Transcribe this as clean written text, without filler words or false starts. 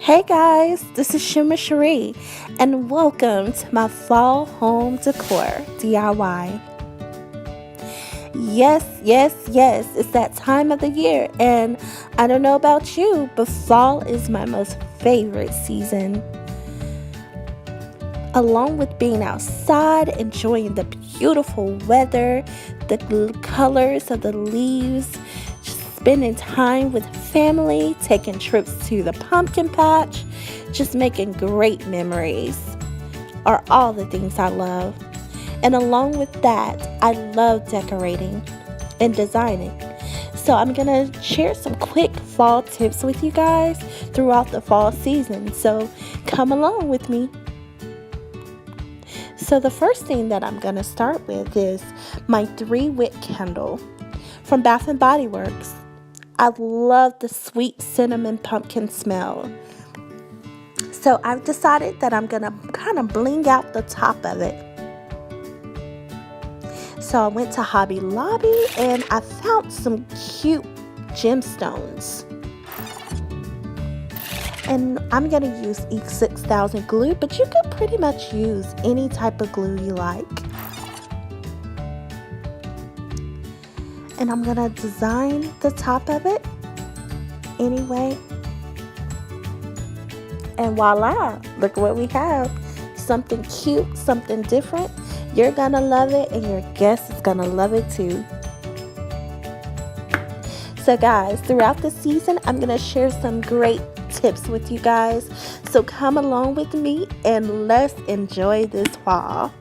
Hey guys, this is Shimmer Sheree, and welcome to my fall home decor DIY. Yes, it's that time of the year, and I don't know about you, but fall is my most favorite season. Along with being outside, enjoying the beautiful weather, the colors of the leaves, just spending time with family, taking trips to the pumpkin patch, just making great memories are all the things I love. And along with that, I love decorating and designing. So I'm going to share some quick fall tips with you guys throughout the fall season. So come along with me. So the first thing that I'm going to start with is my 3-wick candle from Bath and Body Works. I love the sweet cinnamon pumpkin smell. So I've decided that I'm going to kind of bling out the top of it. So I went to Hobby Lobby and I found some cute gemstones. And I'm going to use E6000 glue, but you can pretty much use any type of glue you like. And I'm going to design the top of it anyway. And voila, look what we have. Something cute, something different. You're going to love it and your guest is going to love it too. So guys, throughout the season, I'm going to share some great tips with you guys. So come along with me and let's enjoy this fall.